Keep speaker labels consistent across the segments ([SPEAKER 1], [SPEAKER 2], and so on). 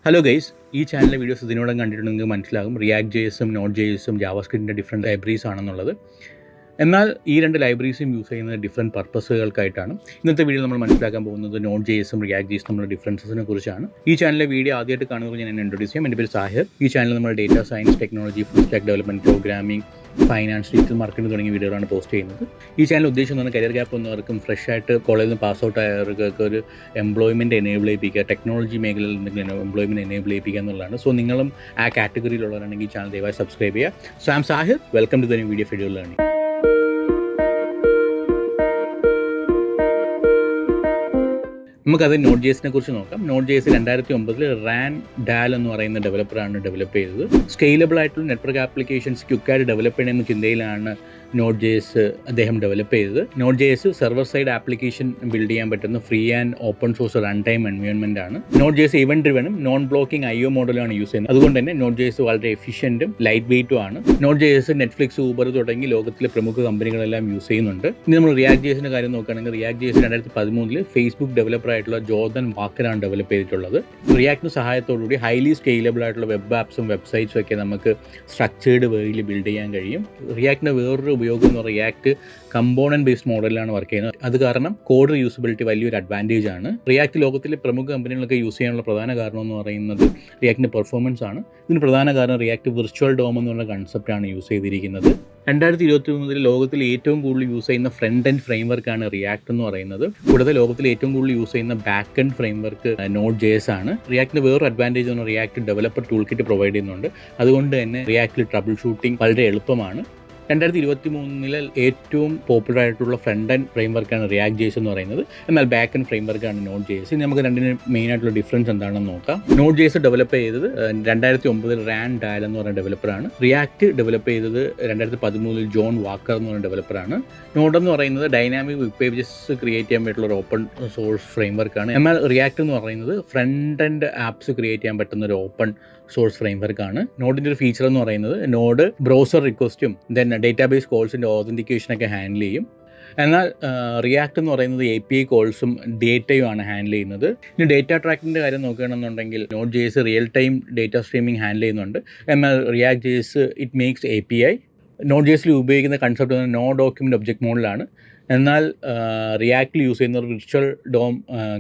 [SPEAKER 1] Hello guys, ഈ ചാനലിലെ videos ഇതിനോടൊപ്പം കണ്ടിട്ടുണ്ടെങ്കിൽ മനസ്സിലാകും റിയാക്ട് ജെഎസും നോട്ട് ജെഎസും ജാവാസ്ക്രിപ്റ്റിൻ്റെ ഡിഫറെൻറ്റ് ലൈബ്രറീസ് ആണെന്നുള്ളത്. എന്നാൽ ഈ രണ്ട് ലൈബ്രറീസും യൂസ് ചെയ്യുന്നത് ഡിഫറെൻറ്റ് പർപ്പസുകൾക്കായിട്ടാണ്. ഇന്നത്തെ വീഡിയോ നമ്മൾ മനസ്സിലാക്കാൻ പോകുന്നത് നോട്ട് ജെഎസും റിയാക്ട് ജെഎസും തമ്മിലുള്ള ഡിഫറൻസസിനെ കുറിച്ചാണ്. ഈ ചാനലിലെ വീഡിയോ ആദ്യമായിട്ട് കാണുമ്പോൾ ഞാൻ ഇൻട്രൊഡ്യൂസ് ചെയ്യാം. എൻ്റെ പേര് സാഹിർ. ഈ ചാനൽ നമ്മൾ data science, technology, full stack development, programming, finance, digital marketing തുടങ്ങിയ വീഡിയോകളാണ് പോസ്റ്റ് ചെയ്യുന്നത്. ഈ ചാനൽ ഉദ്ദേശിക്കുന്നത് കരിയർ ഗ്യാപ്പ് വന്നവർക്കും ഫ്രഷ് ആയിട്ട് കോളേജിൽ നിന്ന് പാസ് ഔട്ട് ആയവർക്കൊക്കെ ഒരു എംപ്ലോയ്മെൻറ്റ് എനേബിൾ ചെയ്യിപ്പിക്കുക, ടെക്നോളജി മേഖലയിൽ എന്തെങ്കിലും എംപ്ലോയ്മെൻറ്റ് എനേബിൾ ചെയ്യിപ്പിക്കുക എന്നുള്ളതാണ്. സോ നിങ്ങളും ആ കാറ്റഗറിയിലുള്ളവരാണെങ്കിൽ ഈ ചാനൽ ദയവായി സബ്സ്ക്രൈബ് ചെയ്യുക. So I am Sahir. Welcome to the new video ഫെഡ്യൂൾ ലേണിംഗ്. നമുക്കത് നോട്ട് ജെഎസിനെ കുറിച്ച് നോക്കാം. നോട്ട് ജെഎസ് 2009 റാൻ ഡാൽ എന്ന് പറയുന്ന ഡെവലപ്പറാണ് ഡെവലപ്പ് ചെയ്തത്. സ്കെയിലബിൾ ആയിട്ടുള്ള നെറ്റ്വർക്ക് ആപ്ലിക്കേഷൻസ് ക്വിക്കായിട്ട് ഡെവലപ്പ് ചെയ്യണമെന്ന ചിന്തയിലാണ് നോട്ട് ജെഎസ് അദ്ദേഹം ഡെവലപ്പ് ചെയ്തത്. Node JS server side application build ചെയ്യാൻ പറ്റുന്ന free and open source run time environment ആണ്. നോട്ട് ജെഎസ് ഇവന്റ് ഡ്രിവനും നോൺ ബ്ലോക്കിംഗ് IO മോഡലാണ് യൂസ് ചെയ്യുന്നത്. അതുകൊണ്ട് തന്നെ നോട്ട് ജെഎസ് വളരെ എഫിഷ്യൻറ്റും ലൈറ്റ് വെയ്റ്റും ആണ്. നോട്ട് ജെഎസ് നെറ്റ്ഫ്ലിക്സ്, ഊബർ തുടങ്ങി ലോകത്തിലെ പ്രമുഖ കമ്പനികളെല്ലാം യൂസ് ചെയ്യുന്നുണ്ട്. ഇനി നമ്മൾ റിയാക്ട് ജെഎസിൻ്റെ കാര്യം നോക്കുകയാണെങ്കിൽ റിയാക്ട് ജെഎസ് 2013 ഫേസ്ബുക്ക് ഡെവലപ്പർ ആയിട്ടുള്ള ജോർദൻ വാക്കറാണ് ഡെവലപ്പ് ചെയ്തിട്ടുള്ളത്. റിയാക്ടിൻ്റെ സഹായത്തോടുകൂടി ഹൈലി സ്കെയിലബിൾ ആയിട്ടുള്ള വെബ് ആപ്സും വെബ്സൈറ്റ്സും ഒക്കെ നമുക്ക് സ്ട്രക്ചേർഡ് വേയിൽ ബിൽഡ് ചെയ്യാൻ കഴിയും. റിയാക്ടിൻ്റെ വേറൊരു ഉപയോഗം എന്ന് പറയുന്നത് റിയാക്ട് കമ്പോണന്റ് ബേസ്ഡ് മോഡലിലാണ് വർക്ക് ചെയ്യുന്നത്. അത് കാരണം കോഡ് റീയൂസബിലിറ്റി വലിയൊരു അഡ്വാൻറ്റേജ് ആണ്. റിയാക്ട് ലോകത്തിലെ പ്രമുഖ കമ്പനികളൊക്കെ യൂസ് ചെയ്യാനുള്ള പ്രധാന കാരണം എന്ന് പറയുന്നത് റിയാക്ടിൻ്റെ പെർഫോമൻസ് ആണ്. ഇതിന് പ്രധാന കാരണം റിയാക്ട് വിർച്വൽ ഡോം എന്നുള്ള കൺസെപ്റ്റാണ് യൂസ് ചെയ്തിരിക്കുന്നത്. 2023 ലോകത്തിൽ ഏറ്റവും കൂടുതൽ യൂസ് ചെയ്യുന്ന ഫ്രണ്ട് എൻഡ് ഫ്രെയിംവർക്കാണ് റിയാക്ട് എന്ന് പറയുന്നത്. കൂടാതെ ലോകത്തിൽ ഏറ്റവും കൂടുതൽ യൂസ് ചെയ്യുന്ന ബാക്കെൻഡ് ഫ്രെയിംവർക്ക് നോട്ട് ജെഎസ് ആണ്. റിയാക്ടിന് വേറൊരു അഡ്വാൻറ്റേജ് എന്ന് react developer tool kit provide ചെയ്യുന്നുണ്ട്. അതുകൊണ്ട് തന്നെ റിയാക്ടിൽ ട്രബിൾ ഷൂട്ടിംഗ് വളരെ എളുപ്പമാണ്. 2023 ഏറ്റവും പോപ്പുലർ ആയിട്ടുള്ള ഫ്രണ്ട് എൻഡ് ഫ്രെയിംവർക്കാണ് റിയാക്ട് ജെഎസ് എന്ന് പറയുന്നത്. എന്നാൽ ബാക്ക് എൻഡ് ഫ്രെയിംവർക്കാണ് നോട്ട് ജെഎസ്. ഇനി നമുക്ക് രണ്ടിന് മെയിൻ ആയിട്ടുള്ള ഡിഫറൻസ് എന്താണെന്ന് നോക്കാം. നോട്ട് ജെഎസ് ഡെവലപ്പ് ചെയ്തത് 2009 റാൻ ഡാൽ എന്ന് പറയുന്ന ഡെവലപ്പറാണ്. റിയാക്ട് ഡെവലപ്പ് ചെയ്തത് 2013 ജോൺ വാക്കർ എന്ന് പറയുന്ന ഡെവലപ്പറാണ്. നോട്ട് എന്ന് പറയുന്നത് ഡൈനാമിക് വെബ് പേജസ് ക്രിയേറ്റ് ചെയ്യാൻ പറ്റുള്ള ഒരു ഓപ്പൺ സോഴ്സ് ഫ്രെയിംവർക്കാണ്. എന്നാൽ റിയാക്ട് എന്ന് പറയുന്നത് ഫ്രണ്ട് എൻഡ് ആപ്സ് ക്രിയേറ്റ് ചെയ്യാൻ പറ്റുന്ന ഒരു ഓപ്പൺ സോഴ്സ് ഫ്രെയിംവർക്കാണ്. നോഡിൻ്റെ ഒരു ഫീച്ചർ എന്ന് പറയുന്നത് നോഡ് ബ്രൗസർ റിക്വസ്റ്റും ദെൻ ഡേറ്റാബേസ് കോൾസിൻ്റെ ഓതൻറ്റിക്കേഷനൊക്കെ ഹാൻഡിൽ ചെയ്യും. എന്നാൽ റിയാക്ട് എന്ന് പറയുന്നത് API കോൾസും ഡേറ്റയും ആണ് ഹാൻഡിൽ ചെയ്യുന്നത്. ഇനി ഡേറ്റ ട്രാക്കിങ്ങിൻ്റെ കാര്യം നോക്കുകയാണെന്നുണ്ടെങ്കിൽ node JS real time data streaming handle ചെയ്യുന്നുണ്ട്. എന്നാൽ react JS it makes API. നോട്ട് ജെഎസിൽ ഉപയോഗിക്കുന്ന കൺസെപ്റ്റ് നോ ഡോക്യുമെൻ്റ് ഒബ്ജക്റ്റ് മോഡലാണ്. എന്നാൽ റിയാക്റ്റിൽ യൂസ് ചെയ്യുന്ന ഒരു വിർച്വൽ ഡോം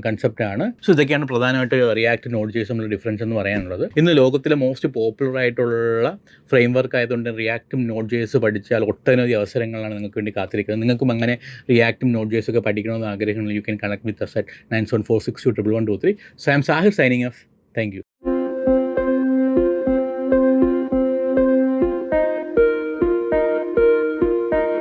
[SPEAKER 1] കൺസെപ്റ്റാണ്. സോ ഇതൊക്കെയാണ് പ്രധാനമായിട്ട് റിയാക്ട് നോട്ട് ജെഎസ് തമ്മിലുള്ള ഡിഫറൻസ് എന്ന് പറയാനുള്ളത്. ഇന്ന് ലോകത്തിലെ മോസ്റ്റ് പോപ്പുലർ ആയിട്ടുള്ള ഫ്രെയിംവർക്ക് ആയതുകൊണ്ട് റിയാക്റ്റും നോട്ട് ജെഎസ് പഠിച്ചാൽ ഒട്ടനവധി അവസരങ്ങളാണ് നിങ്ങൾക്ക് വേണ്ടി കാത്തിരിക്കുന്നത്. നിങ്ങൾക്കും അങ്ങനെ റിയാക്റ്റും നോട്ട് ജെഎസ് ഒക്കെ പഠിക്കണമെന്ന് ആഗ്രഹമുണ്ടെങ്കിൽ you can connect with us at 97462123. So I am Sahir signing off. Thank you.